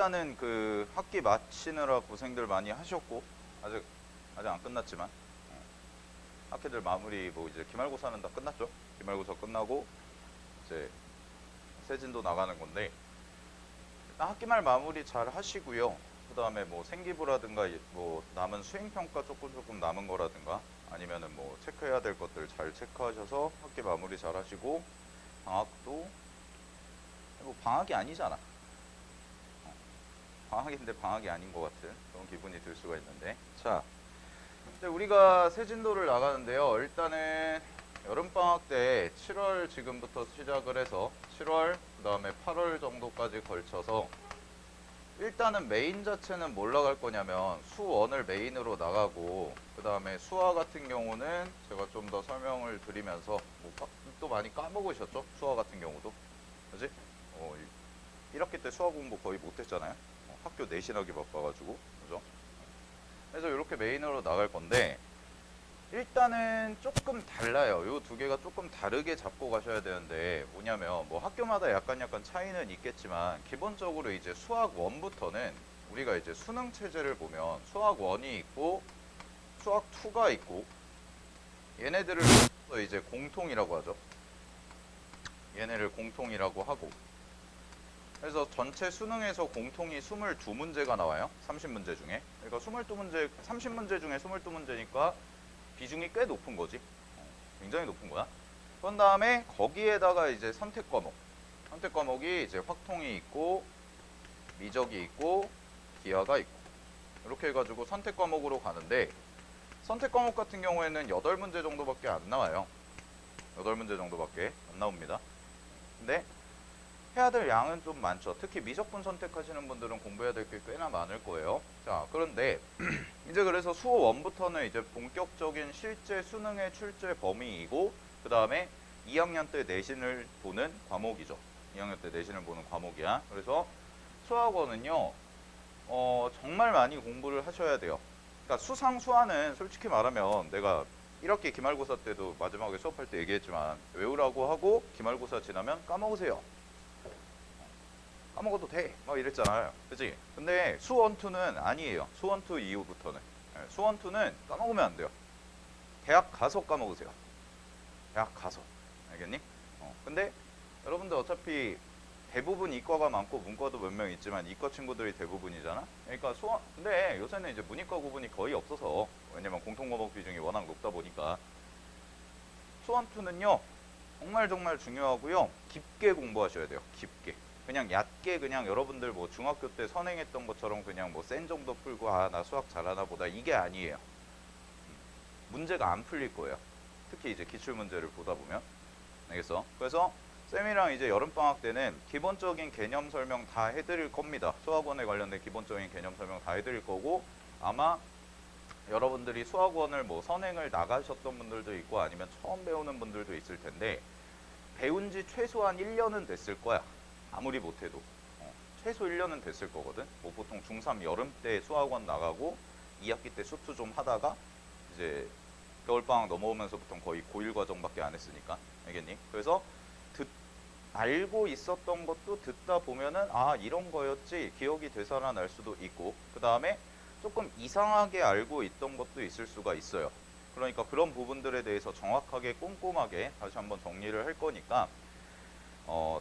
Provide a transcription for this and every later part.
일단은 그 학기 마치느라 고생들 많이 하셨고, 아직 안 끝났지만 학기들 마무리 뭐 이제 기말고사는 다 끝났죠. 기말고사 끝나고 이제 세진도 나가는 건데, 일단 학기말 마무리 잘 하시고요. 그 다음에 뭐 생기부라든가 뭐 남은 수행평가 조금 남은 거라든가 아니면은 뭐 체크해야 될 것들 잘 체크하셔서 학기 마무리 잘 하시고, 방학도 뭐 방학이 아니잖아. 방학인데 방학이 아닌 것 같은 그런 기분이 들 수가 있는데, 자, 이제 우리가 세진도를 나가는데요. 일단은 여름방학 때 7월 지금부터 시작을 해서 7월 그 다음에 8월 정도까지 걸쳐서 일단은 메인 자체는 뭘 나갈 거냐면 수원을 메인으로 나가고, 그 다음에 수화 같은 경우는 제가 좀 더 설명을 드리면서 또 많이 까먹으셨죠? 수화 같은 경우도 그지? 1학기 때 수화 공부 거의 못했잖아요. 학교 내신하기 바빠가지고, 그죠? 그래서 이렇게 메인으로 나갈 건데, 일단은 조금 달라요. 요 두 개가 조금 다르게 잡고 가셔야 되는데, 뭐냐면 뭐 학교마다 약간 차이는 있겠지만 기본적으로 이제 수학 1부터는 우리가 이제 수능 체제를 보면 수학 1이 있고 수학 2가 있고, 얘네들을 이제 공통이라고 하죠. 얘네를 공통이라고 하고, 그래서 전체 수능에서 공통이 22문제가 나와요. 30문제 중에. 그러니까 22문제, 30문제 중에 22문제니까 비중이 꽤 높은 거지. 굉장히 높은 거야. 그런 다음에 거기에다가 이제 선택 과목. 선택 과목이 이제 확통이 있고, 미적이 있고, 기하가 있고. 이렇게 해가지고 선택 과목으로 가는데, 선택 과목 같은 경우에는 8문제 정도밖에 안 나와요. 8문제 정도밖에 안 나옵니다. 근데 해야 될 양은 좀 많죠. 특히 미적분 선택하시는 분들은 공부해야 될 게 꽤나 많을 거예요. 자, 그런데 이제 그래서 수호 1부터는 이제 본격적인 실제 수능의 출제 범위이고, 그 다음에 2학년 때 내신을 보는 과목이죠. 2학년 때 내신을 보는 과목이야. 그래서 수학원은요, 정말 많이 공부를 하셔야 돼요. 그러니까 수상수화는 솔직히 말하면 내가 1학기 기말고사 때도 마지막에 수업할 때 얘기했지만, 외우라고 하고 기말고사 지나면 까먹으세요. 까먹어도 돼. 막 이랬잖아요. 그치? 근데 수원2는 아니에요. 수원2 이후부터는. 수원2는 까먹으면 안 돼요. 대학 가서 까먹으세요. 대학 가서. 알겠니? 근데 여러분들 어차피 대부분 이과가 많고 문과도 몇 명 있지만 이과 친구들이 대부분이잖아? 그러니까 근데 요새는 이제 문이과 구분이 거의 없어서, 왜냐면 공통과목 비중이 워낙 높다 보니까. 수원2는요, 정말 중요하고요. 깊게 공부하셔야 돼요. 깊게. 그냥 얕게 그냥 여러분들 뭐 중학교 때 선행했던 것처럼 그냥 뭐 센 정도 풀고 아 나 수학 잘하나 보다, 이게 아니에요. 문제가 안 풀릴 거예요. 특히 이제 기출 문제를 보다 보면. 알겠어? 그래서 쌤이랑 이제 여름방학 때는 기본적인 개념 설명 다 해드릴 겁니다. 수학원에 관련된 기본적인 개념 설명 다 해드릴 거고, 아마 여러분들이 수학원을 뭐 선행을 나가셨던 분들도 있고 아니면 처음 배우는 분들도 있을 텐데, 배운 지 최소한 1년은 됐을 거야. 아무리 못해도 최소 1년은 됐을 거거든. 뭐 보통 중3 여름 때 수학원 나가고 2학기 때 수투 좀 하다가 이제 겨울방학 넘어오면서부터 거의 고1 과정밖에 안 했으니까. 알겠니? 그래서 알고 있었던 것도 듣다 보면은 아 이런 거였지 기억이 되살아날 수도 있고, 그 다음에 조금 이상하게 알고 있던 것도 있을 수가 있어요. 그러니까 그런 부분들에 대해서 정확하게 꼼꼼하게 다시 한번 정리를 할 거니까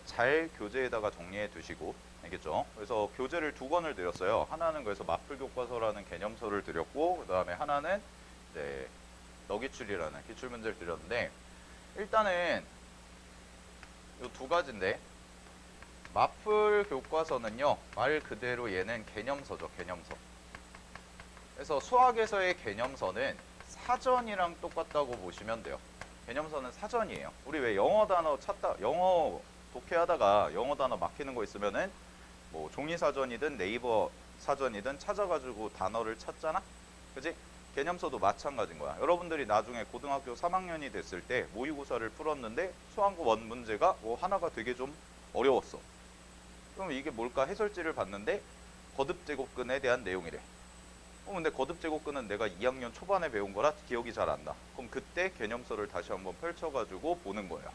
잘 교재에다가 정리해 두시고, 알겠죠? 그래서 교재를 2권을 드렸어요. 하나는 그래서 마플 교과서라는 개념서를 드렸고, 그 다음에 하나는 이제 너기출이라는 기출문제를 드렸는데, 일단은 이 2가지인데, 마플 교과서는요, 말 그대로 얘는 개념서죠. 개념서. 그래서 수학에서의 개념서는 사전이랑 똑같다고 보시면 돼요. 개념서는 사전이에요. 우리 왜 영어 단어 찾다, 영어 독해하다가 영어 단어 막히는 거 있으면은 뭐 종이 사전이든 네이버 사전이든 찾아가지고 단어를 찾잖아? 그지? 개념서도 마찬가지인 거야. 여러분들이 나중에 고등학교 3학년이 됐을 때 모의고사를 풀었는데 수학원 원 문제가 하나가 되게 좀 어려웠어. 그럼 이게 뭘까 해설지를 봤는데 거듭제곱근에 대한 내용이래. 근데 거듭제곱근은 내가 2학년 초반에 배운 거라 기억이 잘 안 나. 그럼 그때 개념서를 다시 한번 펼쳐가지고 보는 거예요.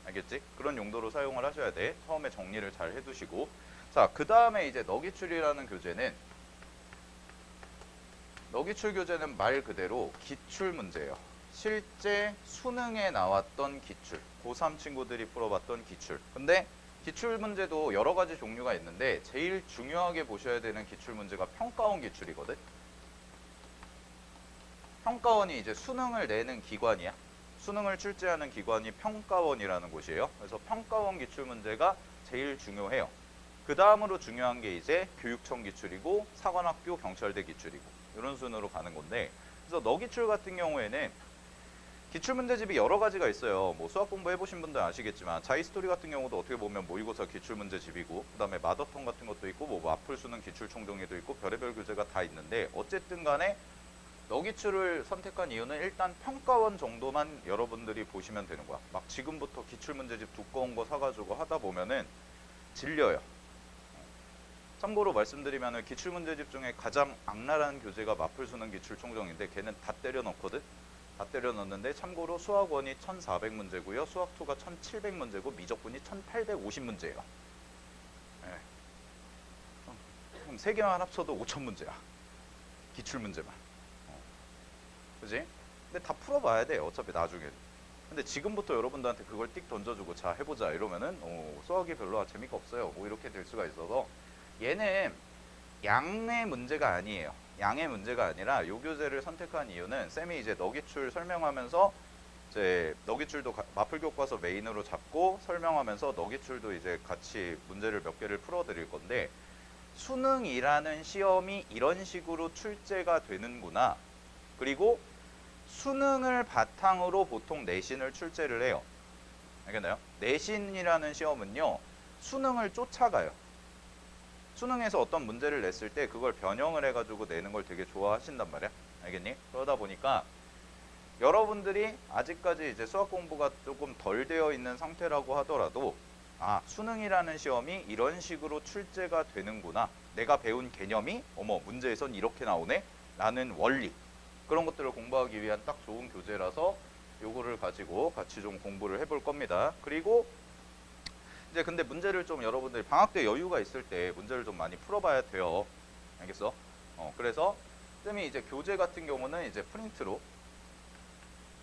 알겠지? 그런 용도로 사용을 하셔야 돼. 처음에 정리를 잘 해두시고. 자, 그 다음에 이제 너기출이라는 교재는 너기출 교재는 말 그대로 기출 문제예요. 실제 수능에 나왔던 기출, 고3 친구들이 풀어봤던 기출. 근데 기출 문제도 여러 가지 종류가 있는데 제일 중요하게 보셔야 되는 기출 문제가 평가원 기출이거든. 평가원이 이제 수능을 내는 기관이야. 수능을 출제하는 기관이 평가원이라는 곳이에요. 그래서 평가원 기출 문제가 제일 중요해요. 그 다음으로 중요한 게 이제 교육청 기출이고 사관학교 경찰대 기출이고 이런 순으로 가는 건데, 그래서 너기출 같은 경우에는 기출 문제집이 여러 가지가 있어요. 뭐 수학 공부 해보신 분들 아시겠지만 자이스토리 같은 경우도 어떻게 보면 모의고사 기출 문제집이고, 그 다음에 마더톤 같은 것도 있고, 뭐 마플 수능 기출 총정리도 있고, 별의별 교재가 다 있는데, 어쨌든 간에 너기출을 선택한 이유는 일단 평가원 정도만 여러분들이 보시면 되는 거야. 막 지금부터 기출 문제집 두꺼운 거 사가지고 하다 보면은 질려요. 참고로 말씀드리면 기출 문제집 중에 가장 악랄한 교재가 마플 수능 기출 총정인데 걔는 다 때려 넣거든. 다 때려 넣는데 참고로 수학원이 1400문제고요. 수학2가 1700문제고 미적분이 1850문제예요. 네. 그럼 세 개만 합쳐도 5000문제야. 기출 문제만. 그지? 근데 다 풀어봐야 돼. 어차피 나중에. 근데 지금부터 여러분들한테 그걸 띡 던져주고 자 해보자 이러면은 수학이 별로 재미가 없어요. 뭐 이렇게 될 수가 있어서 얘는 양의 문제가 아니에요. 양의 문제가 아니라 요 교재를 선택한 이유는 쌤이 이제 너기출 설명하면서 이제 너기출도 마플 교과서 메인으로 잡고 설명하면서 너기출도 이제 같이 문제를 몇 개를 풀어드릴 건데, 수능이라는 시험이 이런 식으로 출제가 되는구나. 그리고 수능을 바탕으로 보통 내신을 출제를 해요. 알겠나요? 내신이라는 시험은요, 수능을 쫓아가요. 수능에서 어떤 문제를 냈을 때 그걸 변형을 해가지고 내는 걸 되게 좋아하신단 말이야. 알겠니? 그러다 보니까 여러분들이 아직까지 이제 수학 공부가 조금 덜 되어 있는 상태라고 하더라도, 아, 수능이라는 시험이 이런 식으로 출제가 되는구나. 내가 배운 개념이 어머 문제에선 이렇게 나오네. 라는 원리. 그런 것들을 공부하기 위한 딱 좋은 교재라서 요거를 가지고 같이 좀 공부를 해볼 겁니다. 그리고 이제 근데 문제를 좀 여러분들이 방학 때 여유가 있을 때 문제를 좀 많이 풀어봐야 돼요. 알겠어? 그래서 쌤이 이제 교재 같은 경우는 이제 프린트로,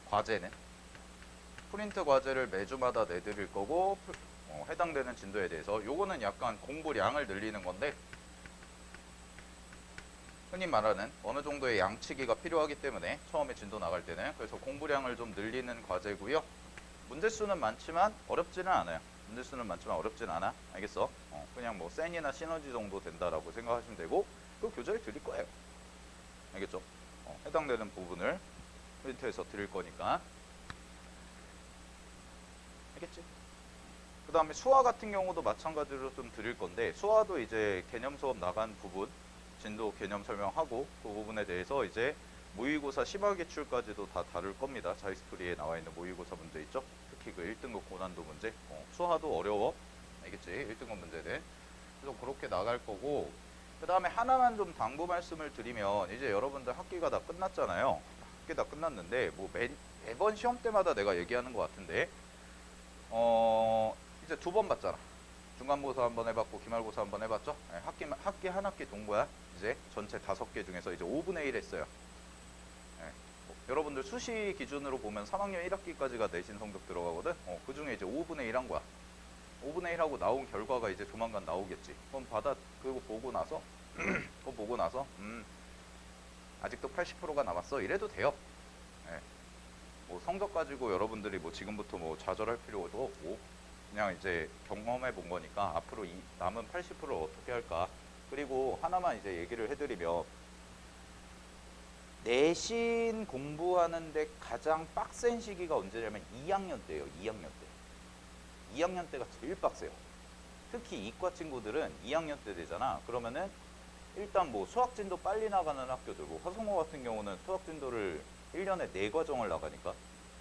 과제는 프린트 과제를 매주마다 내드릴 거고, 해당되는 진도에 대해서 요거는 약간 공부량을 늘리는 건데, 흔히 말하는 어느 정도의 양치기가 필요하기 때문에 처음에 진도 나갈 때는, 그래서 공부량을 좀 늘리는 과제고요. 문제수는 많지만 어렵지는 않아요. 문제수는 많지만 어렵진 않아. 알겠어? 그냥 뭐 센이나 시너지 정도 된다라고 생각하시면 되고, 그 교재를 드릴 거예요. 알겠죠? 해당되는 부분을 프린트해서 드릴 거니까. 알겠지? 그 다음에 수화 같은 경우도 마찬가지로 좀 드릴 건데, 수화도 이제 개념 수업 나간 부분, 진도 개념 설명하고 그 부분에 대해서 이제 모의고사 심화기출까지도 다 다룰 겁니다. 자이스토리에 나와 있는 모의고사 문제 있죠? 특히 그 1등급 고난도 문제. 수화도 어려워. 알겠지? 1등급 문제는. 그래서 그렇게 나갈 거고, 그 다음에 하나만 좀 당부 말씀을 드리면, 이제 여러분들 학기가 다 끝났잖아요. 학기 다 끝났는데 뭐 매번 시험 때마다 내가 얘기하는 것 같은데, 이제 2번 봤잖아. 중간고사 한번 해봤고 기말고사 한번 해봤죠. 학기 한 학기 동부야. 이제 전체 5개 중에서 이제 5분의 1 했어요. 여러분들 수시 기준으로 보면 3학년 1학기까지가 내신 성적 들어가거든. 그 중에 이제 5분의 1 한 거야. 5분의 1 하고 나온 결과가 이제 조만간 나오겠지. 그럼 그거 보고 나서 그거 보고 나서 아직도 80%가 남았어 이래도 돼요. 뭐 성적 가지고 여러분들이 뭐 지금부터 뭐 좌절할 필요도 없고, 그냥 이제 경험해 본 거니까 앞으로 이 남은 80%를 어떻게 할까. 그리고 하나만 이제 얘기를 해드리면, 내신 공부하는데 가장 빡센 시기가 언제냐면 2학년 때예요. 2학년 때. 2학년 때가 제일 빡세요. 특히 이과 친구들은 2학년 때 되잖아. 그러면은 일단 뭐 수학진도 빨리 나가는 학교들, 뭐 화성호 같은 경우는 수학진도를 1년에 4과정을 나가니까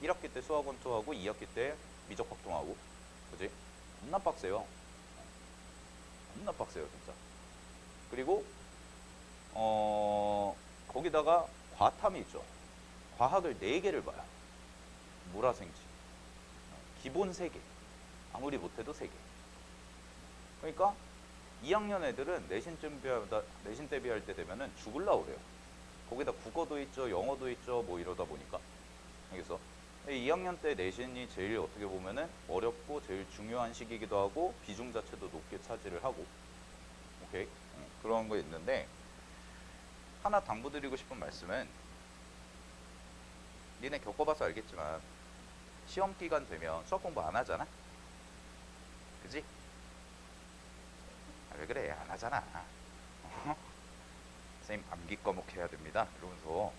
1학기 때 수학원 투하고 2학기 때 미적 확통하고, 그지? 겁나 빡세요. 겁나 빡세요 진짜. 그리고 거기다가 과탐이 있죠. 과학을 4개를 봐요. 물화생지. 기본 3개. 아무리 못해도 3개. 그러니까 2학년 애들은 내신 대비할 때 되면은 죽을라 그래요. 거기다 국어도 있죠, 영어도 있죠, 뭐 이러다 보니까. 알겠어? 2학년 때 내신이 제일 어떻게 보면은 어렵고 제일 중요한 시기이기도 하고 비중 자체도 높게 차지를 하고. 오케이? 그런 거 있는데 하나 당부드리고 싶은 말씀은 니네 겪어봐서 알겠지만 시험 기간 되면 수학 공부 안 하잖아? 그지? 왜 그래? 안 하잖아. 선생님 암기 과목 해야 됩니다. 이러면서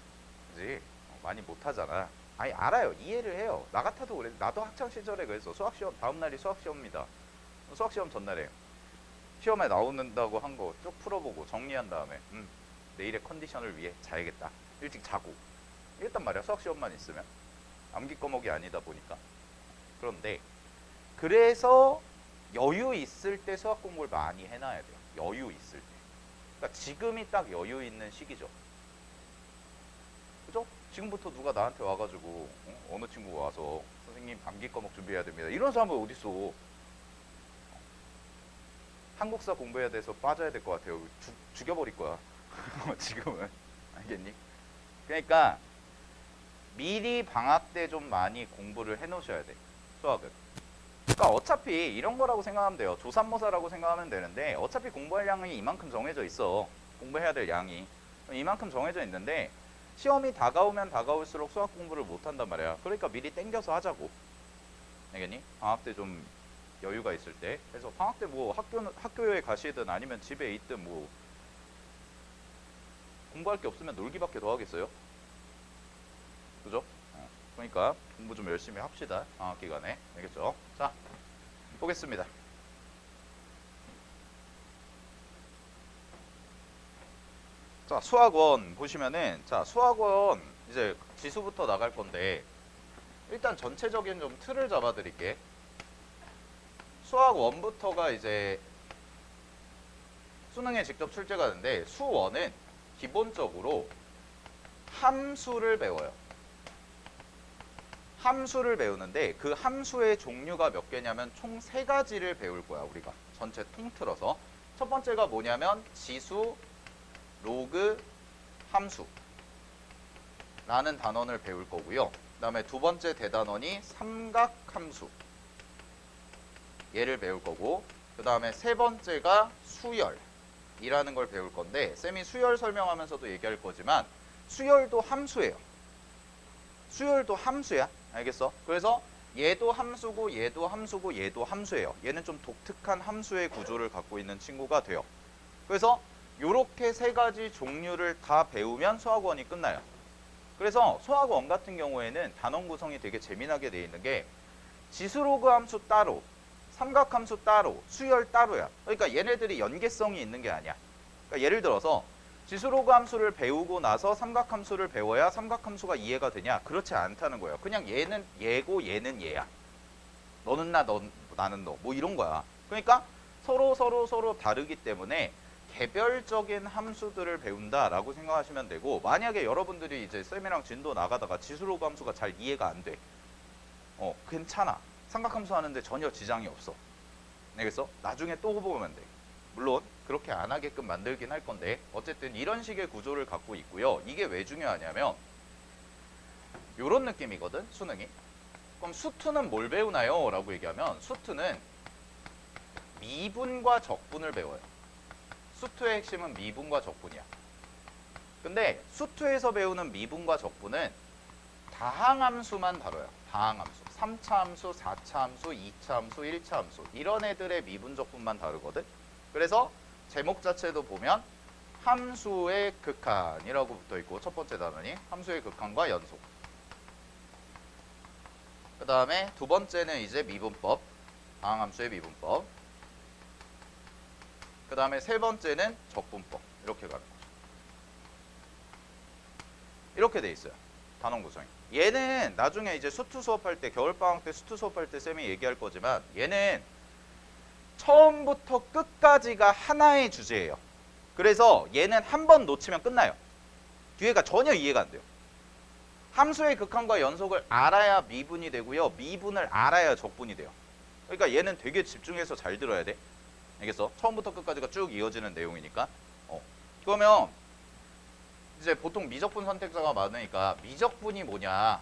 그지? 많이 못 하잖아. 아니 알아요. 이해를 해요. 나 같아도 그래. 나도 학창 시절에 그래서 수학 시험 다음 날이 수학 시험입니다. 수학 시험 전날에 시험에 나오는다고 한 거 쭉 풀어보고 정리한 다음에 내일의 컨디션을 위해 자야겠다. 일찍 자고 이랬단 말이야. 수학 시험만 있으면 암기 과목이 아니다 보니까. 그런데 그래서 여유 있을 때 수학 공부를 많이 해놔야 돼요. 여유 있을 때. 그러니까 지금이 딱 여유 있는 시기죠. 그죠? 지금부터 누가 나한테 와가지고 어느 친구가 와서 선생님 암기 과목 준비해야 됩니다. 이런 사람은 어딨어. 한국사 공부해야 돼서 빠져야 될 것 같아요. 죽여버릴 거야. 지금은. 알겠니? 그러니까 미리 방학 때 좀 많이 공부를 해놓으셔야 돼. 수학은. 그러니까 어차피 이런 거라고 생각하면 돼요. 조삼모사라고 생각하면 되는데 어차피 공부할 양이 이만큼 정해져 있어. 공부해야 될 양이. 이만큼 정해져 있는데 시험이 다가오면 다가올수록 수학 공부를 못한단 말이야. 그러니까 미리 땡겨서 하자고. 알겠니? 방학 때 좀 여유가 있을 때. 그래서 방학 때 뭐 학교에 가시든 아니면 집에 있든 뭐 공부할 게 없으면 놀기밖에 더 하겠어요? 그죠? 그러니까 공부 좀 열심히 합시다. 방학 기간에. 알겠죠? 자, 보겠습니다. 자, 수학원 보시면은 자, 수학원 이제 지수부터 나갈 건데 일단 전체적인 좀 틀을 잡아 드릴게. 수학 1부터가 이제 수능에 직접 출제가 되는데 수 1은 기본적으로 함수를 배워요. 함수를 배우는데 그 함수의 종류가 몇 개냐면 총 3가지를 배울 거야. 우리가 전체 통틀어서. 첫 번째가 뭐냐면 지수, 로그, 함수 라는 단원을 배울 거고요. 그 다음에 두 번째 대단원이 삼각함수 얘를 배울 거고, 그 다음에 세 번째가 수열이라는 걸 배울 건데 쌤이 수열 설명하면서도 얘기할 거지만 수열도 함수예요. 수열도 함수야. 알겠어? 그래서 얘도 함수고 얘도 함수고 얘도 함수예요. 얘는 좀 독특한 함수의 구조를 갖고 있는 친구가 돼요. 그래서 요렇게 3가지 종류를 다 배우면 수학원이 끝나요. 그래서 수학원 같은 경우에는 단원 구성이 되게 재미나게 돼 있는 게 지수로그 함수 따로, 삼각함수 따로, 수열 따로야. 그러니까 얘네들이 연계성이 있는 게 아니야. 그러니까 예를 들어서 지수로그 함수를 배우고 나서 삼각함수를 배워야 삼각함수가 이해가 되냐? 그렇지 않다는 거예요. 그냥 얘는 얘고 얘는 얘야. 너는 나, 나는 너. 뭐 이런 거야. 그러니까 서로 다르기 때문에 개별적인 함수들을 배운다라고 생각하시면 되고, 만약에 여러분들이 이제 쌤이랑 진도 나가다가 지수로그 함수가 잘 이해가 안 돼. 괜찮아. 삼각함수 하는데 전혀 지장이 없어. 알겠어? 나중에 또 보면 돼. 물론 그렇게 안 하게끔 만들긴 할 건데 어쨌든 이런 식의 구조를 갖고 있고요. 이게 왜 중요하냐면 요런 느낌이거든, 수능이. 그럼 수투는 뭘 배우나요? 라고 얘기하면 수투는 미분과 적분을 배워요. 수투의 핵심은 미분과 적분이야. 근데 수투에서 배우는 미분과 적분은 다항함수만 다뤄요. 다항함수. 3차 함수, 4차 함수, 2차 함수, 1차 함수. 이런 애들의 미분 적분만 다루거든. 그래서 제목 자체도 보면 함수의 극한이라고 붙어있고, 첫 번째 단원이 함수의 극한과 연속. 그 다음에 두 번째는 이제 미분법, 다항함수의 미분법. 그 다음에 세 번째는 적분법. 이렇게 가는 거죠. 이렇게 돼 있어요. 단원 구성이. 얘는 나중에 이제 수투 수업할 때, 겨울방학 때 수투 수업할 때 쌤이 얘기할 거지만 얘는 처음부터 끝까지가 하나의 주제예요. 그래서 얘는 한 번 놓치면 끝나요. 뒤에가 전혀 이해가 안 돼요. 함수의 극한과 연속을 알아야 미분이 되고요. 미분을 알아야 적분이 돼요. 그러니까 얘는 되게 집중해서 잘 들어야 돼. 알겠어? 처음부터 끝까지가 쭉 이어지는 내용이니까. 그러면 이제 보통 미적분 선택자가 많으니까 미적분이 뭐냐?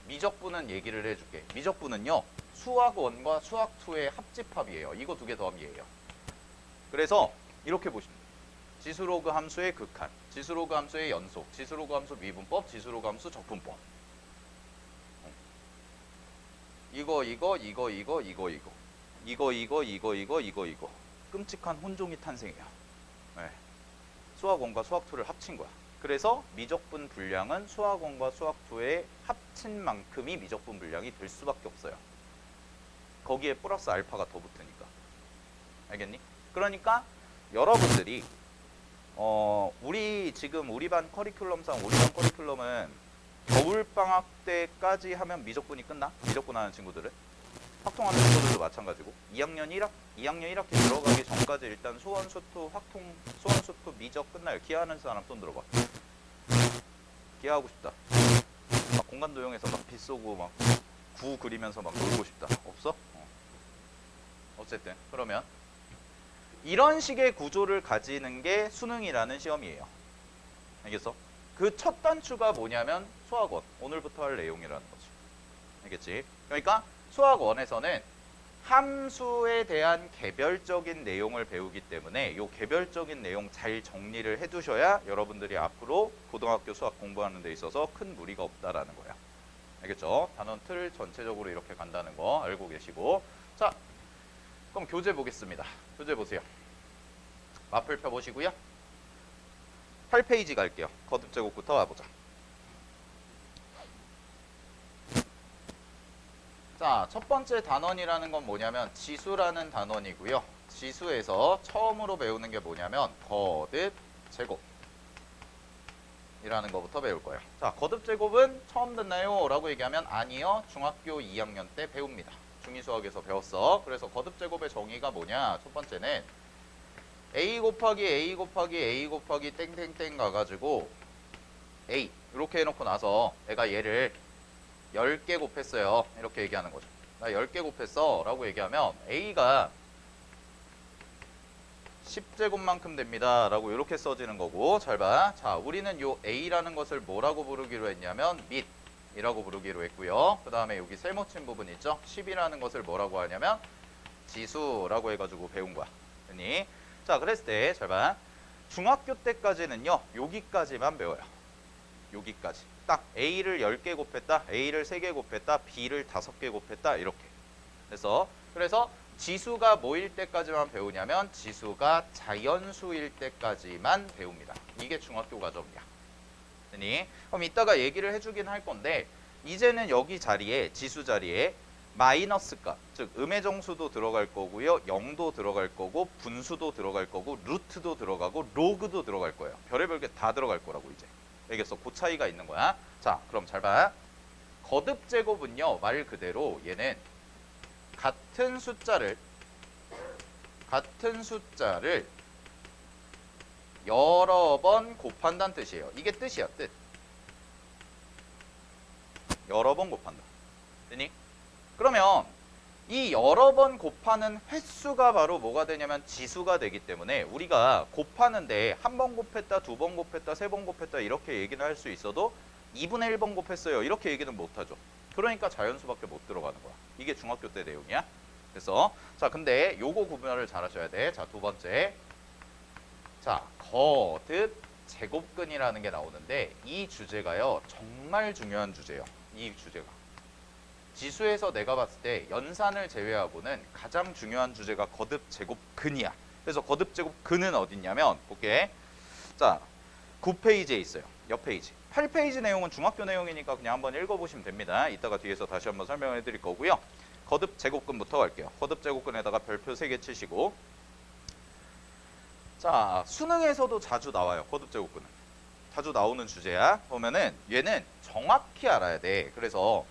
미적분은 얘기를 해줄게. 미적분은요, 수학 1과 수학 2의 합집합이에요. 이거 두 개 더하면 얘예요. 그래서 이렇게 보시면 돼요. 지수로그 함수의 극한, 지수로그 함수의 연속, 지수로그 함수 미분법, 지수로그 함수 적분법. 이거 끔찍한 혼종이 탄생해요. 네. 수학 1과 수학 2를 합친 거야. 그래서 미적분 분량은 수학 1과 수학 2의 합친 만큼이 미적분 분량이 될 수밖에 없어요. 거기에 플러스 알파가 더 붙으니까. 알겠니? 그러니까 여러분들이 우리 반 커리큘럼상 우리 반 커리큘럼은 겨울방학 때까지 하면 미적분이 끝나? 미적분 하는 친구들은? 확통하는 친구들도 마찬가지고 2학년 1학기 들어가기 전까지 일단 수원수투 확통, 수원수투 미적 끝나요. 기하하는 사람 손 들어봐. 기하하고 싶다. 막 공간 도용해서 막 빗 쏘고 막 구 그리면서 막 놀고 싶다. 없어? 어쨌든 그러면 이런 식의 구조를 가지는 게 수능이라는 시험이에요. 알겠어? 그 첫 단추가 뭐냐면 수학원. 오늘부터 할 내용이라는 거지. 알겠지? 그러니까 수학원에서는 함수에 대한 개별적인 내용을 배우기 때문에 이 개별적인 내용 잘 정리를 해두셔야 여러분들이 앞으로 고등학교 수학 공부하는 데 있어서 큰 무리가 없다라는 거야. 알겠죠? 단원 틀 전체적으로 이렇게 간다는 거 알고 계시고. 자, 그럼 교재 보겠습니다. 교재 보세요. 마플 펴보시고요. 8페이지 갈게요. 거듭 제곱부터 와보자. 자, 첫 번째 단원이라는 건 뭐냐면 지수라는 단원이고요. 지수에서 처음으로 배우는 게 뭐냐면 거듭 제곱 이라는 거부터 배울 거예요. 자, 거듭 제곱은 처음 듣나요? 라고 얘기하면 아니요. 중학교 2학년 때 배웁니다. 중위수학에서 배웠어. 그래서 거듭 제곱의 정의가 뭐냐? 첫 번째는 a 곱하기 a 곱하기 a 곱하기 땡땡땡 가가지고 a 이렇게 해놓고 나서 내가 얘를 10개 곱했어요. 이렇게 얘기하는 거죠. 나 10개 곱했어 라고 얘기하면 a가 10제곱만큼 됩니다 라고 이렇게 써지는 거고. 잘 봐. 자, 우리는 요 a라는 것을 뭐라고 부르기로 했냐면 밑이라고 부르기로 했고요. 그 다음에 여기 세모친 부분 있죠. 10이라는 것을 뭐라고 하냐면 지수라고 해가지고 배운 거야. 됐니? 자, 그랬을 때 잘 봐. 중학교 때까지는요, 여기까지만 배워요. 여기까지. 딱 a를 10개 곱했다, a를 3개 곱했다, b를 5개 곱했다 이렇게. 그래서 지수가 뭐일 때까지만 배우냐면 지수가 자연수일 때까지만 배웁니다. 이게 중학교 과정이야. 됐니? 그럼 이따가 얘기를 해주긴 할 건데 이제는 여기 자리에 지수 자리에 마이너스 값, 즉 음의 정수도 들어갈 거고요, 0도 들어갈 거고, 분수도 들어갈 거고, 루트도 들어가고, 로그도 들어갈 거예요. 별의별 게 다 들어갈 거라고 이제. 알겠어? 그 차이가 있는 거야. 자, 그럼 잘 봐. 거듭 제곱은요, 말 그대로 얘는 같은 숫자를 여러 번 곱한다는 뜻이에요. 이게 뜻이야, 뜻. 여러 번 곱한다. 되니? 그러면 이 여러 번 곱하는 횟수가 바로 뭐가 되냐면 지수가 되기 때문에 우리가 곱하는데 한 번 곱했다, 두 번 곱했다, 세 번 곱했다 이렇게 얘기는 할 수 있어도 2분의 1번 곱했어요. 이렇게 얘기는 못하죠. 그러니까 자연수밖에 못 들어가는 거야. 이게 중학교 때 내용이야. 그래서 자, 근데 요거 구분을 잘 하셔야 돼. 자, 두 번째. 자, 거듭 제곱근이라는 게 나오는데 이 주제가요, 정말 중요한 주제예요. 이 주제가. 지수에서 내가 봤을 때 연산을 제외하고는 가장 중요한 주제가 거듭 제곱근이야. 그래서 거듭 제곱근은 어딨냐면 볼게. 자, 9페이지에 있어요. 옆 페이지. 8페이지 내용은 중학교 내용이니까 그냥 한번 읽어보시면 됩니다. 이따가 뒤에서 다시 한번 설명해 드릴 거고요. 거듭 제곱근부터 갈게요. 거듭 제곱근에다가 별표 3개 치시고. 자, 수능에서도 자주 나와요. 거듭 제곱근은. 자주 나오는 주제야. 보면은 얘는 정확히 알아야 돼. 그래서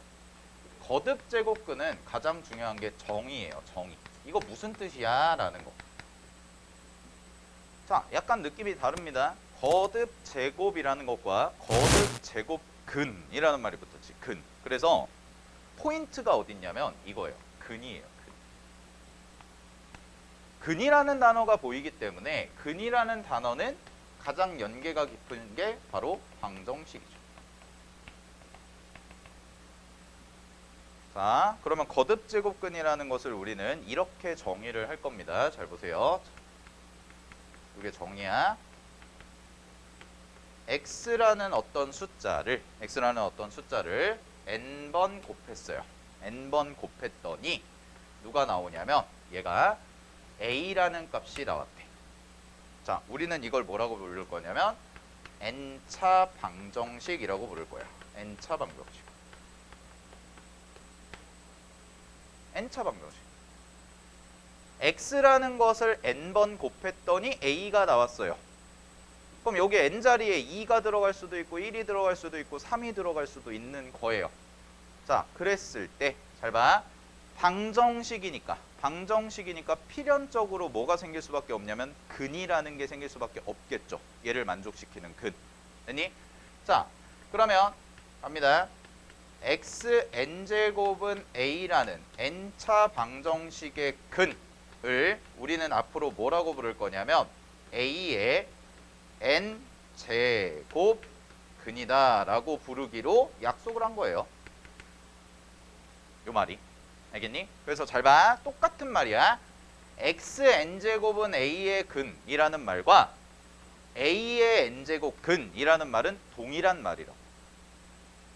거듭 제곱근은 가장 중요한 게 정의예요. 정의. 이거 무슨 뜻이야? 라는 거. 자, 약간 느낌이 다릅니다. 거듭 제곱이라는 것과 거듭 제곱근이라는 말이 붙었지. 근. 그래서 포인트가 어딨냐면 이거예요. 근이에요. 근이라는 단어가 보이기 때문에 근이라는 단어는 가장 연계가 깊은 게 바로 방정식이죠. 자, 그러면 거듭제곱근이라는 것을 우리는 이렇게 정의를 할 겁니다. 잘 보세요. 이게 정의야. x라는 어떤 숫자를 n번 곱했어요. n번 곱했더니 누가 나오냐면 얘가 a라는 값이 나왔대. 자, 우리는 이걸 뭐라고 부를 거냐면 n차 방정식이라고 부를 거야. n차 방정식. n차 방정식. x라는 것을 n번 곱했더니 a가 나왔어요. 그럼 여기 n자리에 2가 들어갈 수도 있고 1이 들어갈 수도 있고 3이 들어갈 수도 있는 거예요. 자, 그랬을 때 잘 봐. 방정식이니까 필연적으로 뭐가 생길 수밖에 없냐면 근이라는 게 생길 수밖에 없겠죠. 얘를 만족시키는 근. 됐니? 자, 그러면 갑니다. xn제곱은 a라는 n차 방정식의 근을 우리는 앞으로 뭐라고 부를 거냐면 a의 n제곱 근이다 라고 부르기로 약속을 한 거예요. 요 말이. 알겠니? 그래서 잘 봐. 똑같은 말이야. xn제곱은 a의 근이라는 말과 a의 n제곱 근이라는 말은 동일한 말이라고.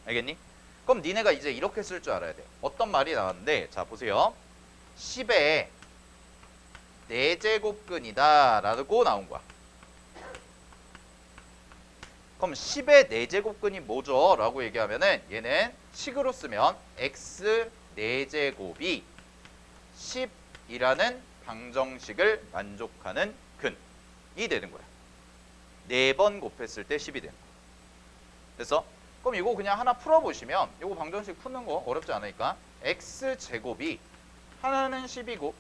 알겠니? 그럼 니네가 이제 이렇게 쓸 줄 알아야 돼. 어떤 말이 나왔는데, 자 보세요. 10의 4제곱근이다 라고 나온 거야. 그럼 10의 4제곱근이 뭐죠? 라고 얘기하면은 얘는 식으로 쓰면 x 4제곱이 10이라는 방정식을 만족하는 근이 되는 거야. 4번 곱했을 때 10이 되는 거야. 됐어? 그럼 이거 그냥 하나 풀어보시면 이거 방정식 푸는 거 어렵지 않으니까 x제곱이 하나는 10이고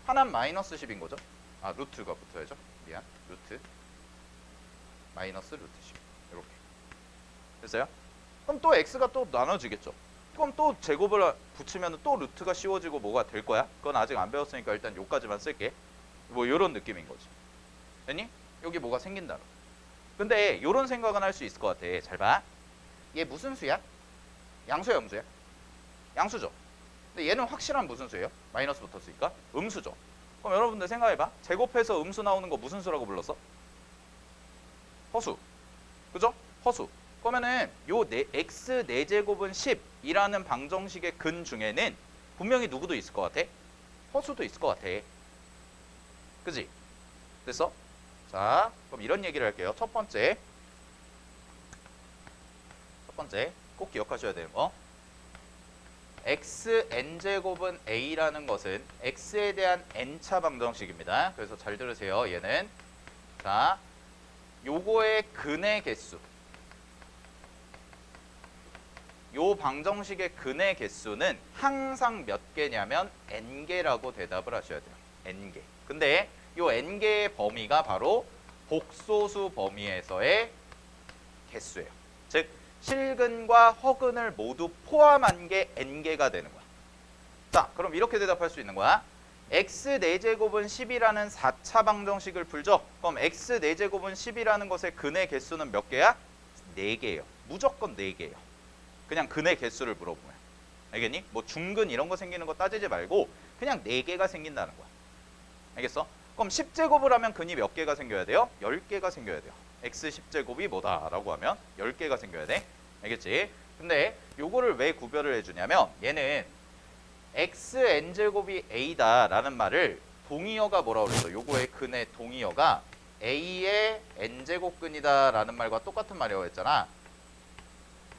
하나는 마이너스 10인 거죠. 아, 루트가 붙어야죠. 미안. 루트 마이너스 루트 10 이렇게 됐어요? 그럼 또 x가 또 나눠지겠죠. 그럼 또 제곱을 붙이면 또 루트가 씌워지고 뭐가 될 거야? 그건 아직 안 배웠으니까 일단 요까지만 쓸게. 뭐 이런 느낌인 거지. 됐니? 여기 뭐가 생긴다. 근데 이런 생각은 할 수 있을 것 같아. 잘 봐. 얘 무슨 수야? 양수야, 음수야? 양수죠. 근데 얘는 확실한 무슨 수예요? 마이너스 붙었으니까 음수죠. 그럼 여러분들 생각해봐. 제곱해서 음수 나오는 거 무슨 수라고 불렀어? 허수. 그죠? 허수. 그러면은 요 x 4제곱은 10이라는 방정식의 근 중에는 분명히 누구도 있을 것 같아? 허수도 있을 것 같아. 그지? 됐어? 자, 그럼 이런 얘기를 할게요. 첫 번째 꼭 기억하셔야 되는 거. xn제곱은 a라는 것은 x에 대한 n차 방정식입니다. 그래서 잘 들으세요. 얘는 자, 요거의 근의 개수, 요 방정식의 근의 개수는 항상 몇 개냐면 n개라고 대답을 하셔야 돼요. n개. 근데 요 n개의 범위가 바로 복소수 범위에서의 개수예요. 즉 실근과 허근을 모두 포함한 게 n개가 되는 거야. 자, 그럼 이렇게 대답할 수 있는 거야. x 4제곱은 10이라는 4차 방정식을 풀죠. 그럼 x 4제곱은 10이라는 것의 근의 개수는 몇 개야? 4개예요. 무조건 4개예요. 그냥 근의 개수를 물어보면. 알겠니? 뭐 중근 이런 거 생기는 거 따지지 말고 그냥 4개가 생긴다는 거야. 알겠어? 그럼 10제곱을 하면 근이 몇 개가 생겨야 돼요? 10개가 생겨야 돼요. x 10제곱이 뭐다라고 하면 10개가 생겨야 돼. 알겠지? 근데 요거를 왜 구별을 해주냐면 얘는 xn제곱이 a다라는 말을 동의어가 뭐라고 그랬어? 요거의 근의 동의어가 a의 n제곱근이다라는 말과 똑같은 말이라고 했잖아.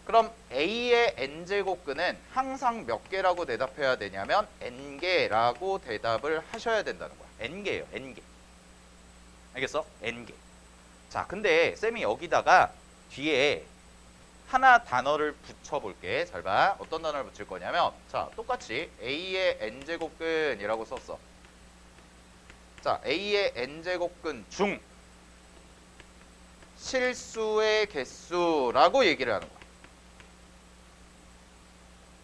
그럼 a의 n제곱근은 항상 몇 개라고 대답해야 되냐면 n개라고 대답을 하셔야 된다는 거야. n개예요. n개. 알겠어? n개. 자, 근데 쌤이 여기다가 뒤에 하나 단어를 붙여볼게. 잘 봐. 어떤 단어를 붙일 거냐면 자, 똑같이 a의 n제곱근이라고 썼어. 자, a의 n제곱근 중 실수의 개수라고 얘기를 하는 거야.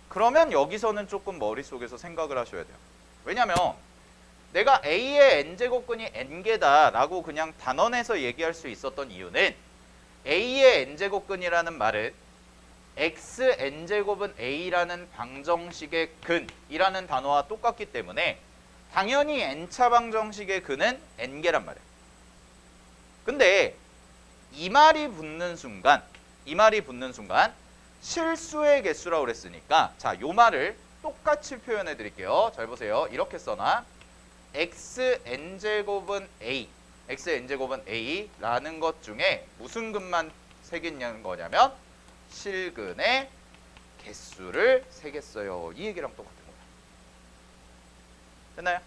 그러면 여기서는 조금 머릿속에서 생각을 하셔야 돼요. 왜냐면 내가 A의 n제곱근이 n개다 라고 그냥 단언해서 얘기할 수 있었던 이유는 A의 n제곱근이라는 말은 x n제곱은 A라는 방정식의 근이라는 단어와 똑같기 때문에 당연히 n차 방정식의 근은 n개란 말이에요. 근데 이 말이 붙는 순간 실수의 개수라고 그랬으니까 자, 요 말을 똑같이 표현해 드릴게요. 잘 보세요. 이렇게 써놔. x n제곱은 A라는 것 중에 무슨 근만 새기는 거냐면 실근의 개수를 새겼어요. 이 얘기랑 똑같은 거예요. 됐나요?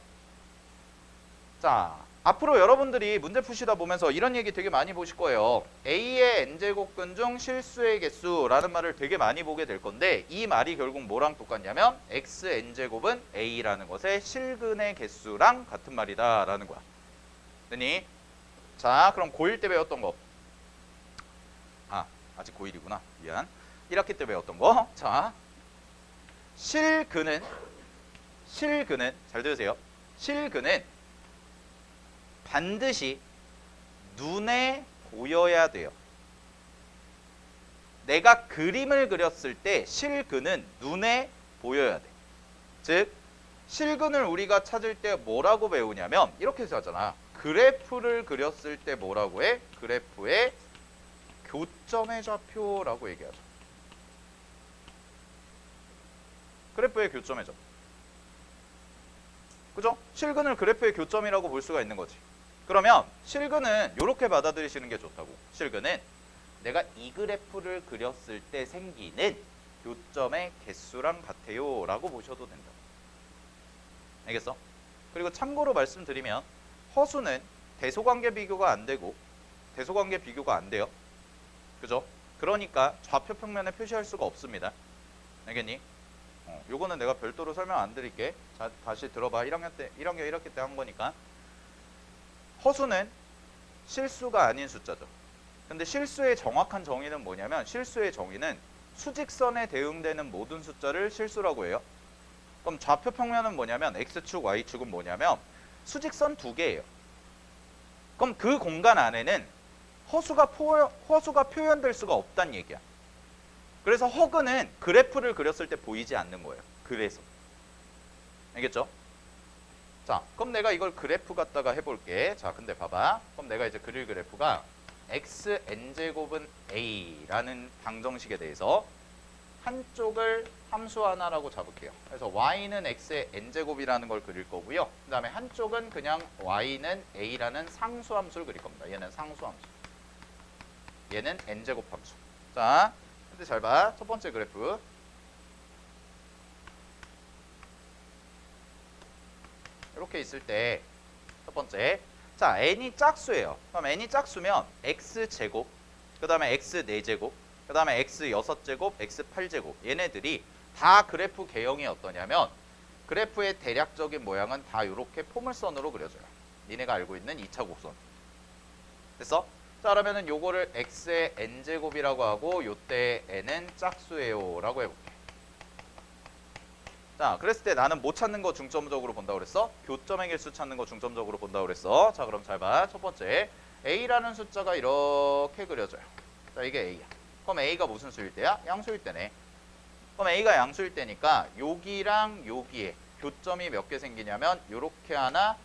자, 앞으로 여러분들이 문제 푸시다 보면서 이런 얘기 되게 많이 보실 거예요. A의 n제곱근 중 실수의 개수라는 말을 되게 많이 보게 될 건데 이 말이 결국 뭐랑 똑같냐면 x n제곱은 A라는 것의 실근의 개수랑 같은 말이다 라는 거야. 됐니? 자, 그럼 고1 때 배웠던 거. 아직 고1이구나. 미안. 1학기 때 배웠던 거. 자, 실근은 잘 들으세요. 실근은 반드시 눈에 보여야 돼요. 내가 그림을 그렸을 때 실근은 눈에 보여야 돼. 즉 실근을 우리가 찾을 때 뭐라고 배우냐면 이렇게 해서 하잖아. 그래프를 그렸을 때 뭐라고 해? 그래프의 교점의 좌표라고 얘기하죠. 그래프의 교점의 좌표. 그죠? 실근을 그래프의 교점이라고 볼 수가 있는 거지. 그러면 실근은 이렇게 받아들이시는 게 좋다고. 실근은 내가 이 그래프를 그렸을 때 생기는 교점의 개수랑 같아요 라고 보셔도 된다. 알겠어? 그리고 참고로 말씀드리면 허수는 대소관계 비교가 안 되고 대소관계 비교가 안 돼요. 그죠? 그러니까 좌표 평면에 표시할 수가 없습니다. 알겠니? 요거는 내가 별도로 설명 안 드릴게. 자, 다시 들어봐. 1학년 1학기 때 한 거니까. 허수는 실수가 아닌 숫자죠. 근데 실수의 정확한 정의는 뭐냐면 실수의 정의는 수직선에 대응되는 모든 숫자를 실수라고 해요. 그럼 좌표 평면은 뭐냐면 x축, y축은 뭐냐면 수직선 두 개예요. 그럼 그 공간 안에는 허수가 표현될 수가 없다는 얘기야. 그래서 허근은 그래프를 그렸을 때 보이지 않는 거예요. 그래서. 알겠죠? 자, 그럼 내가 이걸 그래프 갖다가 해볼게. 자, 근데 봐봐. 그럼 내가 이제 그릴 그래프가 x n제곱은 a라는 방정식에 대해서 한쪽을 함수 하나라고 잡을게요. 그래서 y는 x의 n제곱이라는 걸 그릴 거고요. 그 다음에 한쪽은 그냥 y는 a라는 상수 함수를 그릴 겁니다. 얘는 상수 함수. 얘는 n제곱 함수. 자, 근데 잘 봐. 첫 번째 그래프. 이렇게 있을 때 첫 번째. 자, n이 짝수예요. 그럼 n이 짝수면 x제곱, 그 다음에 x 4제곱, 그 다음에 x 6제곱, x 8제곱. 얘네들이 다 그래프 개형이 어떠냐면 그래프의 대략적인 모양은 다 이렇게 포물선으로 그려져요. 니네가 알고 있는 2차 곡선. 됐어? 자, 그러면은 요거를 x의 n제곱이라고 하고 요때 n은 짝수예요 라고 해볼게. 자, 그랬을 때 나는 뭐 찾는 거 중점적으로 본다고 그랬어? 교점의 개수 찾는 거 중점적으로 본다고 그랬어. 자, 그럼 잘 봐. 첫 번째, a라는 숫자가 이렇게 그려져요. 자, 이게 a야. 그럼 a가 무슨 수일 때야? 양수일 때네. 그럼 a가 양수일 때니까 여기랑 여기에 교점이 몇 개 생기냐면 요렇게 하나,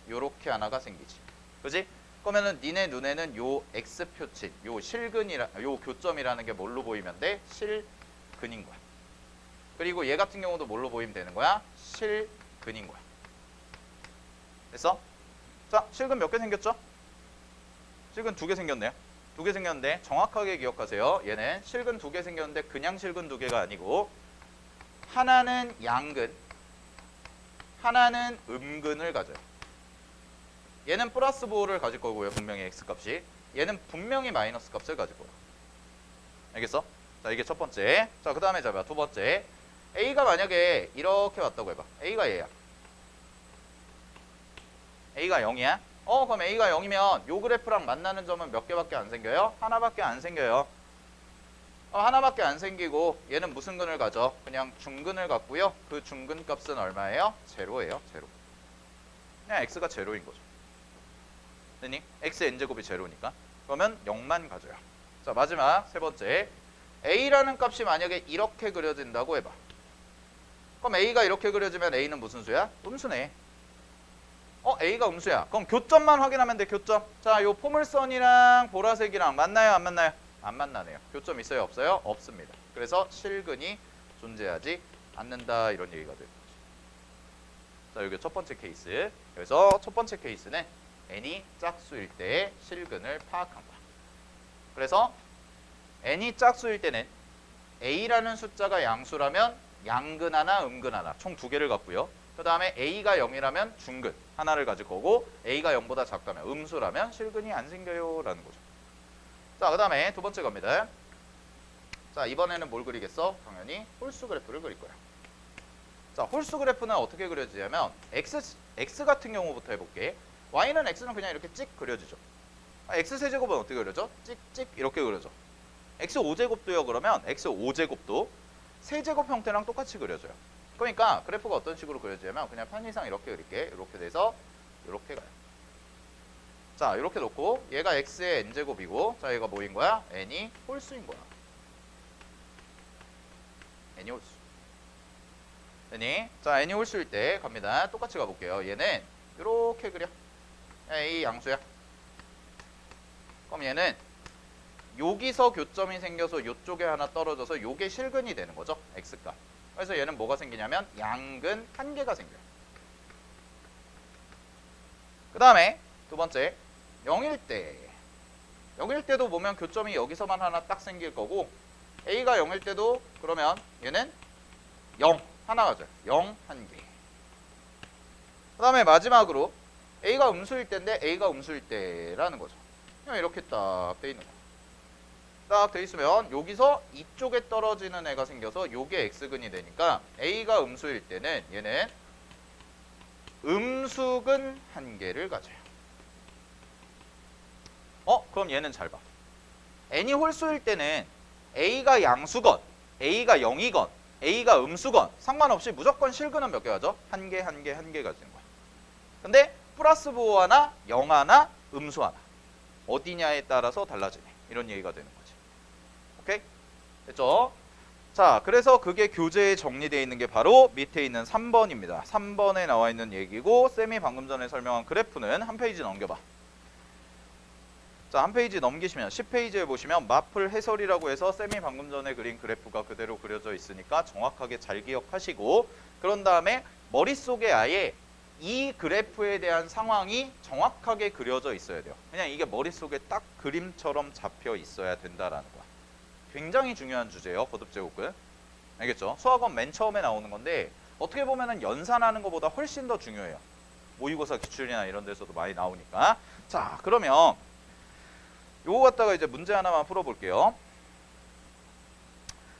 요렇게 하나가 생기지. 그지? 그러면은 니네 눈에는 요 x표친, 요 요 교점이라는 게 뭘로 보이면 돼? 실근인 거야. 그리고 얘 같은 경우도 뭘로 보이면 되는 거야? 실근인 거야. 됐어? 자, 실근 몇 개 생겼죠? 실근 2개 생겼네요. 2개 생겼는데 정확하게 기억하세요. 얘는 실근 2개 생겼는데 그냥 실근 2개가 아니고 하나는 양근, 하나는 음근을 가져요. 얘는 플러스 부호를 가질 거고요. 분명히 x값이. 얘는 분명히 마이너스 값을 가질 거야. 알겠어? 자, 이게 첫 번째. 자, 그 다음에 잡아. 두 번째. a가 만약에 이렇게 왔다고 해봐. a가 얘야. a가 0이야? 그럼 a가 0이면 요 그래프랑 만나는 점은 몇 개밖에 안 생겨요? 하나밖에 안 생겨요. 하나밖에 안 생기고 얘는 무슨 근을 가져? 그냥 중근을 갖고요. 그 중근 값은 얼마예요? 제로예요. 제로. 그냥 x가 제로인 거죠. 됐니? x n제곱이 제로니까. 그러면 0만 가져요. 자, 마지막 세 번째. a라는 값이 만약에 이렇게 그려진다고 해봐. 그럼 a가 이렇게 그려지면 a는 무슨 수야? 음수네. a가 음수야. 그럼 교점만 확인하면 돼. 교점. 자, 요 포물선이랑 보라색이랑 만나요? 안 만나요? 안 만나네요. 교점 있어요? 없어요? 없습니다. 그래서 실근이 존재하지 않는다. 이런 얘기가 되는 거죠. 자, 여기 첫 번째 케이스. 그래서 첫 번째 케이스는 n이 짝수일 때 실근을 파악한 거야. 그래서 n이 짝수일 때는 a라는 숫자가 양수라면 양근 하나, 음근 하나 총 두 개를 갖고요. 그 다음에 a가 0이라면 중근 하나를 가질 거고 a가 0보다 작다면 음수라면 실근이 안 생겨요 라는 거죠. 자, 그 다음에 두 번째 겁니다. 자, 이번에는 뭘 그리겠어? 당연히 홀수 그래프를 그릴 거야. 자, 홀수 그래프는 어떻게 그려지냐면 x 같은 경우부터 해볼게. y는 x는 그냥 이렇게 찍 그려지죠. x세제곱은 어떻게 그려져? 찍찍 이렇게 그려져. x5제곱도요. 그러면 x5제곱도 세제곱 형태랑 똑같이 그려져요. 그러니까 그래프가 어떤 식으로 그려지냐면 그냥 편의상 이렇게 그릴게. 이렇게 돼서 이렇게 가요. 자, 이렇게 놓고 얘가 x의 n제곱이고 자, 얘가 뭐인 거야? n이 홀수인 거야. n이 홀수. 자, n이 홀수일 때 갑니다. 똑같이 가볼게요. 얘는 이렇게 그려. a 양수야. 그럼 얘는 여기서 교점이 생겨서 이쪽에 하나 떨어져서 요게 실근이 되는 거죠. x값. 그래서 얘는 뭐가 생기냐면 양근 한 개가 생겨요. 그 다음에 두 번째 0일 때. 0일 때도 보면 교점이 여기서만 하나 딱 생길 거고 a가 0일 때도 그러면 얘는 0 하나 가져요. 0 한 개. 그 다음에 마지막으로 a가 음수일 때인데 a가 음수일 때라는 거죠. 그냥 이렇게 딱 돼 있는 거예요. 딱 돼 있으면 여기서 이쪽에 떨어지는 애가 생겨서 요게 x근이 되니까 a가 음수일 때는 얘는 음수근 한 개를 가져요. 그럼 얘는 잘 봐. n이 홀수일 때는 a가 양수건, a가 0이건, a가 음수건 상관없이 무조건 실근은 몇 개 가져? 한 개, 한 개, 한 개 가지는 거야. 근데 플러스 부호 하나, 0 하나, 음수 하나 어디냐에 따라서 달라지네. 이런 얘기가 되는 거지. 오케이? 됐죠? 자, 그래서 그게 교재에 정리되어 있는 게 바로 밑에 있는 3번입니다. 3번에 나와 있는 얘기고 쌤이 방금 전에 설명한 그래프는 한 페이지 넘겨봐. 자, 한 페이지 넘기시면 10페이지에 보시면 마플 해설이라고 해서 쌤이 방금 전에 그린 그래프가 그대로 그려져 있으니까 정확하게 잘 기억하시고 그런 다음에 머릿속에 아예 이 그래프에 대한 상황이 정확하게 그려져 있어야 돼요. 그냥 이게 머릿속에 딱 그림처럼 잡혀 있어야 된다라는 거야. 굉장히 중요한 주제예요. 거듭제곱근. 알겠죠? 수학원 맨 처음에 나오는 건데 어떻게 보면은 연산하는 것보다 훨씬 더 중요해요. 모의고사 기출이나 이런 데서도 많이 나오니까. 자, 그러면 요거 갖다가 이제 문제 하나만 풀어볼게요.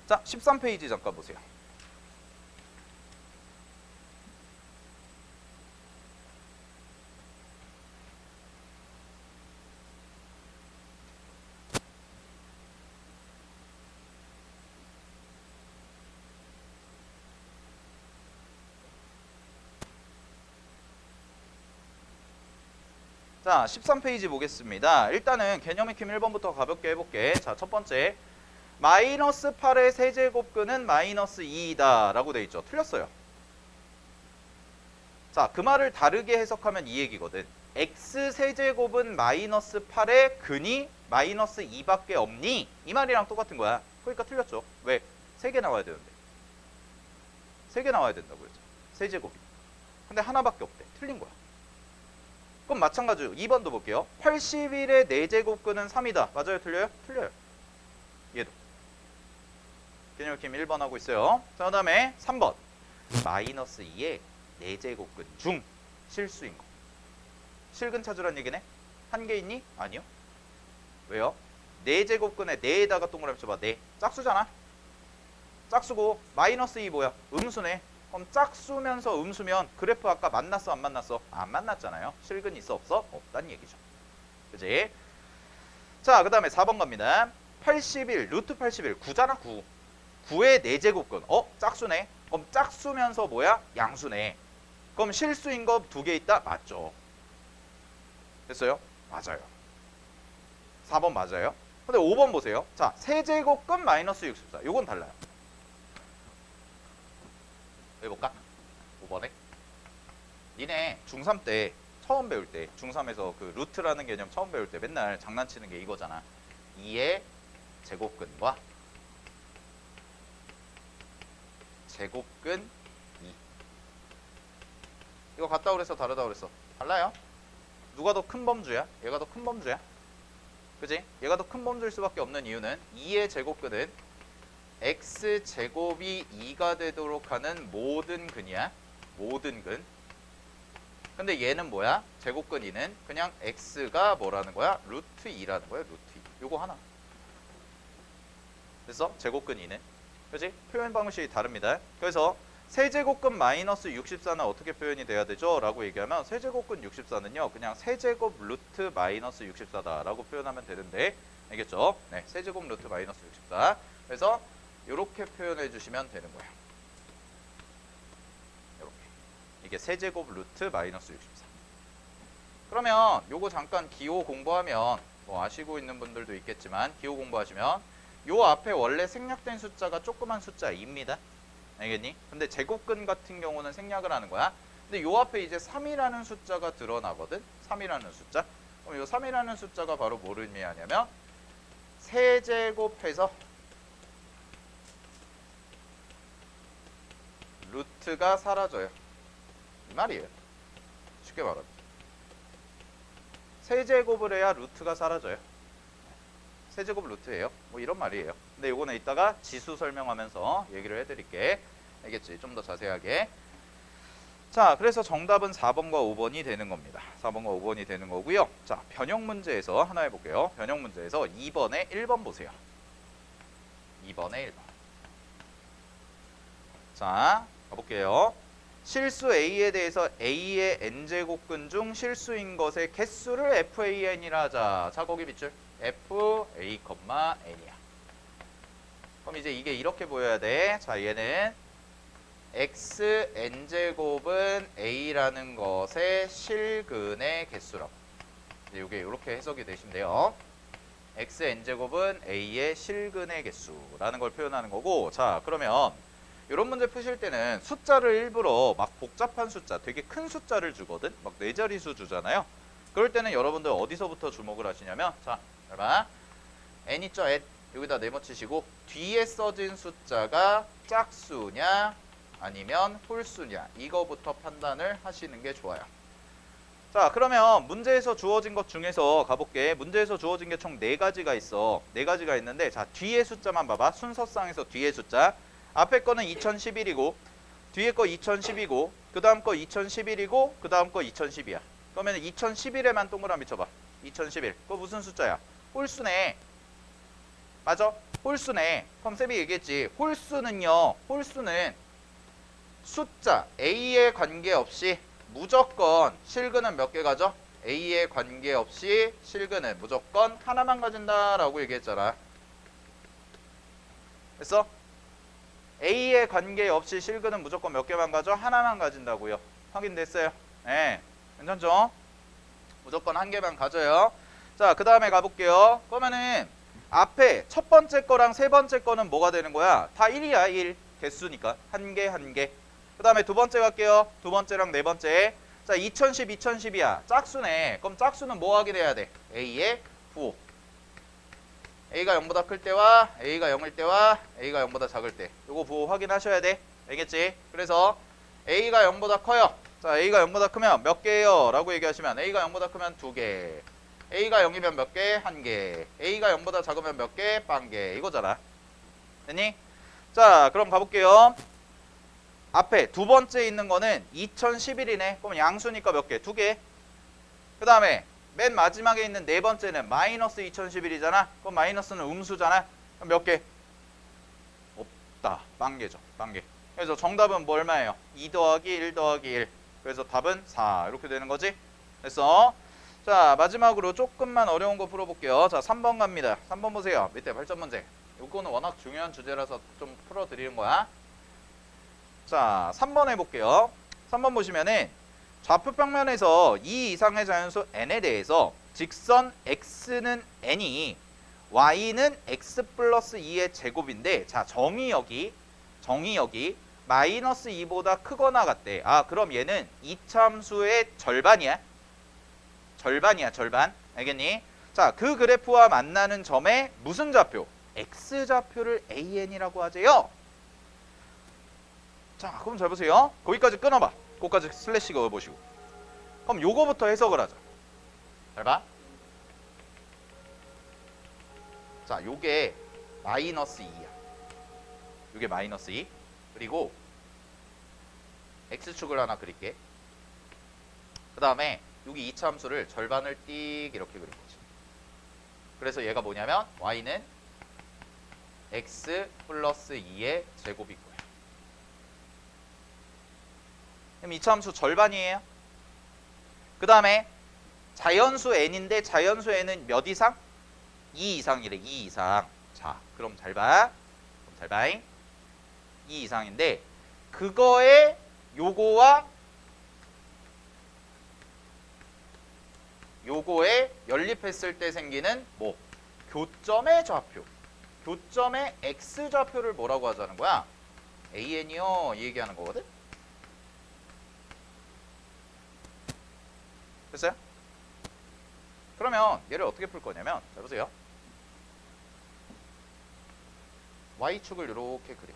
자, 13페이지 잠깐 보세요. 자, 13페이지 보겠습니다. 일단은 개념 익힘 1번부터 가볍게 해볼게. 자, 첫 번째. 마이너스 8의 세제곱근은 마이너스 2이다 라고 돼 있죠. 틀렸어요. 자, 그 말을 다르게 해석하면 이 얘기거든. x 세제곱은 마이너스 8의 근이 마이너스 2밖에 없니? 이 말이랑 똑같은 거야. 그러니까 틀렸죠. 왜? 3개 나와야 되는데. 3개 나와야 된다고 그랬죠. 세제곱이. 근데 하나밖에 없대. 틀린 거야. 그럼 마찬가지로 2번도 볼게요. 81의 4제곱근은 3이다. 맞아요? 틀려요? 틀려요. 얘도. 개념 익힘 1번 하고 있어요. 자, 그 다음에 3번. 마이너스 2의 4제곱근 중 실수인 거. 실근 찾으란 얘기네. 한 개 있니? 아니요. 왜요? 4제곱근에 4에다가 동그라미 쳐봐. 4. 짝수잖아. 짝수고 마이너스 2 뭐야? 음수네. 그럼 짝수면서 음수면 그래프 아까 만났어 안 만났어? 안 만났잖아요. 실근 있어 없어? 없단 얘기죠. 그지? 자, 그 다음에 4번 갑니다. 81 루트 81 9잖아 9. 9의 4제곱근 짝수네. 그럼 짝수면서 뭐야? 양수네. 그럼 실수인 거 2개 있다? 맞죠. 됐어요? 맞아요. 4번 맞아요. 근데 5번 보세요. 자, 세제곱근 마이너스 64. 요건 달라요. 해볼까? 5번에. 니네 중3 때 처음 배울 때 중3에서 그 루트라는 개념 처음 배울 때 맨날 장난치는 게 이거잖아. 2의 제곱근과 제곱근 2. 이거 같다 그랬어, 다르다 그랬어? 달라요. 누가 더 큰 범주야? 얘가 더 큰 범주야. 그지? 얘가 더 큰 범주일 수밖에 없는 이유는 2의 제곱근은 x제곱이 2가 되도록 하는 모든 근이야. 모든 근. 근데 얘는 뭐야? 제곱근 2는 그냥 x가 뭐라는 거야? 루트 2라는 거야. 루트 2. 요거 하나. 됐어? 제곱근 2는. 그지? 표현 방식이 다릅니다. 그래서 세제곱근 마이너스 64는 어떻게 표현이 돼야 되죠? 라고 얘기하면 세제곱근 64는요. 그냥 세제곱 루트 마이너스 64다 라고 표현하면 되는데 알겠죠? 네, 세제곱 루트 마이너스 64. 그래서 이렇게 표현해 주시면 되는 거예요. 이렇게. 이게 세제곱 루트 마이너스 64. 그러면 요거 잠깐 기호 공부하면 뭐 아시고 있는 분들도 있겠지만 기호 공부하시면 요 앞에 원래 생략된 숫자가 조그만 숫자입니다. 알겠니? 근데 제곱근 같은 경우는 생략을 하는 거야. 근데 요 앞에 이제 3이라는 숫자가 드러나거든. 3이라는 숫자. 그럼 요 3이라는 숫자가 바로 뭐를 의미하냐면 세제곱해서 루트가 사라져요. 이 말이에요. 쉽게 말하면. 세제곱을 해야 루트가 사라져요. 세제곱 루트예요. 뭐 이런 말이에요. 근데 요거는 이따가 지수 설명하면서 얘기를 해드릴게. 알겠지? 좀 더 자세하게. 자, 그래서 정답은 4번과 5번이 되는 겁니다. 4번과 5번이 되는 거고요. 자, 변형 문제에서 하나 해볼게요. 변형 문제에서 2번에 1번 보세요. 2번에 1번. 자, 가볼게요. 실수 A에 대해서 A의 n제곱근 중 실수인 것의 개수를 FAN이라 하자. 자, 거기 밑줄. FA, N이야. 그럼 이제 이게 이렇게 보여야 돼. 자, 얘는 x n제곱은 A라는 것의 실근의 개수라고. 이게 이렇게 해석이 되시면 돼요. x n제곱은 A의 실근의 개수라는 걸 표현하는 거고. 자, 그러면 이런 문제 푸실 때는 숫자를 일부러 막 복잡한 숫자, 되게 큰 숫자를 주거든. 막 4자리수 주잖아요. 그럴 때는 여러분들 어디서부터 주목을 하시냐면, 자, 봐. n 있죠? n. 여기다 네모치시고 뒤에 써진 숫자가 짝수냐 아니면 홀수냐 이거부터 판단을 하시는 게 좋아요. 자, 그러면 문제에서 주어진 것 중에서 가볼게. 문제에서 주어진 게 총 4가지가 있어. 4가지가 있는데, 자, 뒤에 숫자만 봐봐. 순서상에서 뒤에 숫자. 앞에 거는 2011이고 뒤에 거 2010이고 그 다음 거 2011이고 그 다음 거 2010이야. 그러면 2011에만 동그라미 쳐봐. 2011. 그거 무슨 숫자야? 홀수네. 맞아? 홀수네. 그럼 쌤이 얘기했지. 홀수는요. 홀수는 숫자 A에 관계없이 무조건 실근은 몇 개 가져? A에 관계없이 실근은 무조건 하나만 가진다라고 얘기했잖아. 됐어? A에 관계없이 실근은 무조건 몇 개만 가져? 하나만 가진다고요. 확인됐어요? 네. 괜찮죠? 무조건 한 개만 가져요. 자, 그 다음에 가볼게요. 그러면은 앞에 첫 번째 거랑 세 번째 거는 뭐가 되는 거야? 다 1이야. 1. 개수니까. 한 개, 한 개. 그 다음에 두 번째 갈게요. 두 번째랑 네 번째. 자, 2010, 2010이야. 짝수네. 그럼 짝수는 뭐 확인해야 돼? A의 부호. A가 0보다 클 때와 A가 0일 때와 A가 0보다 작을 때. 요거 부호 확인하셔야 돼. 알겠지? 그래서 A가 0보다 커요. 자, A가 0보다 크면 몇 개예요? 라고 얘기하시면 A가 0보다 크면 2개. A가 0이면 몇 개? 1개. A가 0보다 작으면 몇 개? 0개. 이거잖아. 됐니? 자, 그럼 가볼게요. 앞에 두 번째 있는 거는 2011이네. 그럼 양수니까 몇 개? 2개. 그 다음에 맨 마지막에 있는 네 번째는 마이너스 2011이잖아. 그럼 마이너스는 음수잖아. 그럼 몇 개? 없다. 0개죠. 0개. 그래서 정답은 뭐 얼마예요? 2 더하기 1 더하기 1. 그래서 답은 4. 이렇게 되는 거지. 됐어? 자, 마지막으로 조금만 어려운 거 풀어볼게요. 자, 3번 갑니다. 3번 보세요. 밑에 발전 문제. 이거는 워낙 중요한 주제라서 좀 풀어드리는 거야. 자, 3번 해볼게요. 3번 보시면은 좌표 평면에서 이 이상의 자연수 n에 대해서 직선 x는 n이 y는 x 플러스 2의 제곱인데, 자 정의역이 마이너스 2보다 크거나 같대. 아 그럼 얘는 이차함수의 절반이야. 절반. 알겠니? 자, 그 그래프와 만나는 점에 무슨 좌표? x좌표를 an이라고 하재요. 자, 그럼 잘 보세요. 거기까지 끊어봐. 거기까지 슬래시 그어보시고. 그럼 요거부터 해석을 하자. 잘 봐. 자, 요게 마이너스 2야. 요게 마이너스 2. 그리고 x축을 하나 그릴게. 그 다음에 여기 이차함수를 절반을 띡 이렇게 그린 거지. 그래서 얘가 뭐냐면 y는 x 플러스 2의 제곱인 거야. 그럼 이차함수 절반이에요. 그 다음에 자연수 n인데 자연수 n은 몇 이상? 2 이상이래. 2 이상. 자, 그럼 잘 봐. 2 이상인데 그거에 요거에 연립했을 때 생기는 뭐? 교점의 좌표. 교점의 x좌표를 뭐라고 하자는 거야? an이요. 이 얘기하는 거거든. 됐어요? 그러면 얘를 어떻게 풀 거냐면, 자 보세요. y축을 이렇게 그려.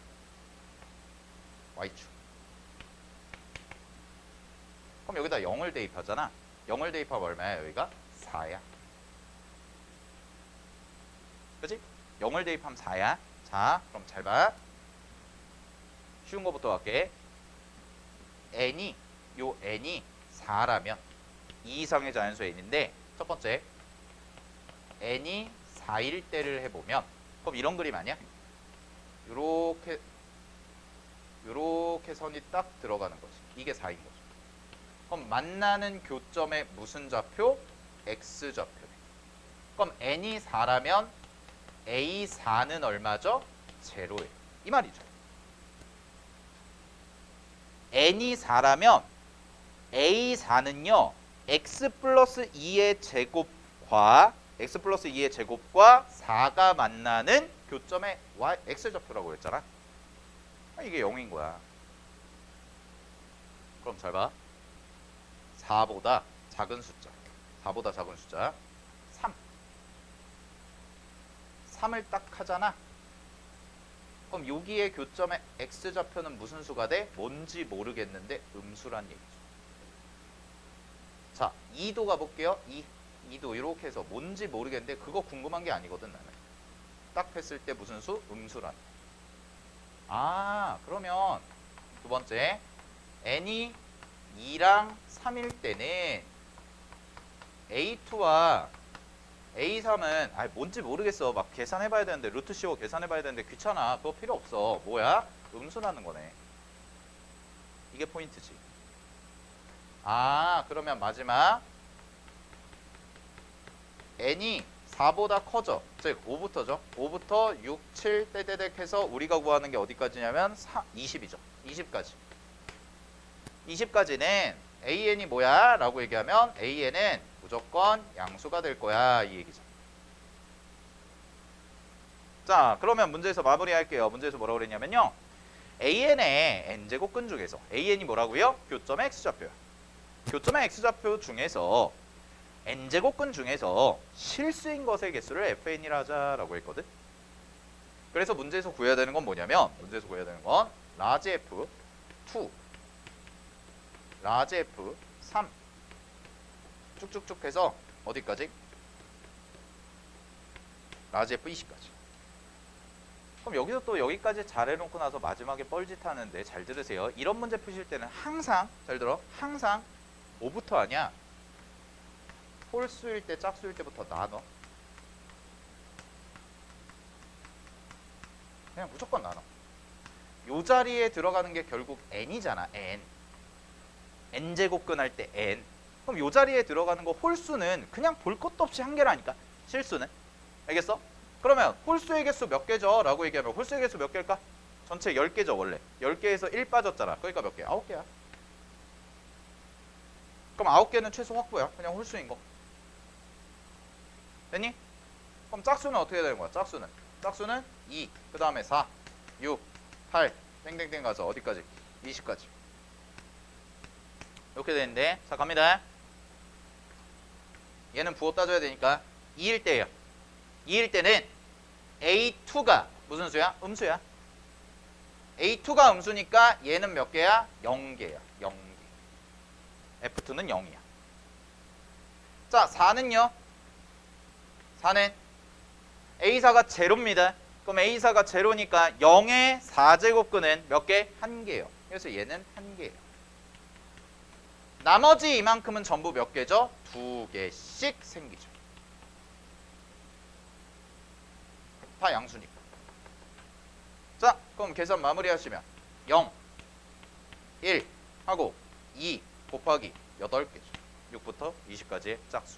y축. 그럼 여기다 0을 대입하잖아. 0을 대입하면 얼마야? 여기가 4야. 그치? 0을 대입하면 4야. 자, 그럼 잘 봐. 쉬운 거부터 할게. n이 4라면 2 이상의 자연수 n인데, 첫 번째 n이 4일 때를 해보면, 그럼 이런 그림 아니야? 요렇게 선이 딱 들어가는 거지. 이게 4인 거죠. 그럼 만나는 교점의 무슨 좌표? x좌표네. 그럼 n이 4라면 a4는 얼마죠? 제로예요. 이 말이죠. n이 4라면 a4는요 x 플러스 2의 제곱과 4가 만나는 교점의 x좌표라고 했잖아. 이게 0인 거야. 그럼 잘 봐. 4보다 작은 숫자 3. 3을 딱 하잖아. 그럼 여기에 교점의 x좌표는 무슨 수가 돼? 뭔지 모르겠는데 음수란 얘기죠. 자, 2도 가볼게요. 2도 이렇게 해서 뭔지 모르겠는데 그거 궁금한 게 아니거든. 나는 딱 했을 때 무슨 수? 음수란. 아, 그러면 두 번째 n이 2랑 3일 때는 a2와 a3은 뭔지 모르겠어. 막 계산해봐야 되는데 루트 씌워 계산해봐야 되는데 귀찮아. 그거 필요 없어. 뭐야? 음수라는 거네. 이게 포인트지. 아, 그러면 마지막 n이 4보다 커져. 즉 5부터죠. 5부터 6, 7 떼떼댁 해서 우리가 구하는 게 어디까지냐면 20이죠. 20까지. 20까지는 an이 뭐야? 라고 얘기하면 an은 무조건 양수가 될 거야. 이 얘기죠. 자, 그러면 문제에서 마무리할게요. 문제에서 뭐라고 그랬냐면요. an의 n제곱근 중에서 an이 뭐라고요? 교점의 x좌표야. 교점의 x좌표 중에서 n제곱근 중에서 실수인 것의 개수를 fn이라 하자라고 했거든. 그래서 문제에서 구해야 되는 건 뭐냐면, 라지 f2, 라지 f3 쭉쭉쭉 해서 어디까지? 라지 f20까지. 그럼 여기서 또 여기까지 잘 해놓고 나서 마지막에 뻘짓하는데 잘 들으세요. 이런 문제 푸실 때는 항상, 잘 들어, 항상 5부터 하냐? 홀수일 때, 짝수일 때부터 나눠. 그냥 무조건 나눠. 요 자리에 들어가는 게 결국 n이잖아. n제곱근 할 때 n. 그럼 요 자리에 들어가는 거 홀수는 그냥 볼 것도 없이 한 개라니까. 실수는. 알겠어? 그러면 홀수의 개수 몇 개죠? 라고 얘기하면 홀수의 개수 몇 개일까? 전체 10개죠 원래. 10개에서 1 빠졌잖아. 그러니까 몇 개? 9개야. 그럼 9개는 최소 확보야. 그냥 홀수인 거. 됐니? 그럼 짝수는 어떻게 되는 거야? 짝수는 2, 그 다음에 4, 6, 8, 땡땡땡 가서 어디까지? 20까지. 이렇게 되는데, 자 갑니다. 얘는 부호 따져야 되니까 2일 때예요. 2일 때는 A2가 무슨 수야? 음수야. A2가 음수니까 얘는 몇 개야? 0개야. 0개. F2는 0이야. 자, 4는요? 4는 A4가 제로입니다. 그럼 A4가 제로니까 0의 4제곱근은 몇 개? 1개예요. 그래서 얘는 1개예요. 나머지 이만큼은 전부 몇 개죠? 2개씩 생기죠. 다 양수니까. 자, 그럼 계산 마무리하시면 0, 1 하고 2 곱하기 8개죠. 6부터 20까지의 짝수.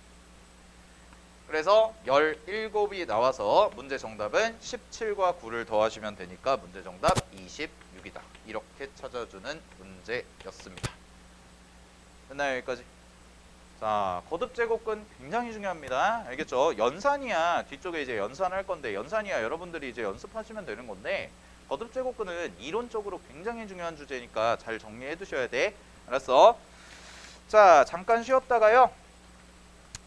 그래서 17이 나와서 문제 정답은 17과 9를 더하시면 되니까 문제 정답 26이다. 이렇게 찾아주는 문제였습니다. 됐나요? 여기까지? 자, 거듭 제곱근 굉장히 중요합니다. 알겠죠? 연산이야. 뒤쪽에 이제 연산할 건데 연산이야. 여러분들이 이제 연습하시면 되는 건데 거듭 제곱근은 이론적으로 굉장히 중요한 주제니까 잘 정리해 두셔야 돼. 알았어? 자, 잠깐 쉬었다가요.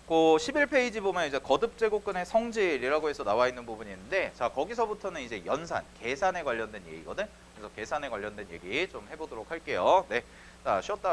그 11페이지 보면 이제 거듭 제곱근의 성질이라고 해서 나와 있는 부분이 있는데, 자, 거기서부터는 이제 연산, 계산에 관련된 얘기거든. 그래서 계산에 관련된 얘기 좀 해보도록 할게요. 네, 자, 쉬었다가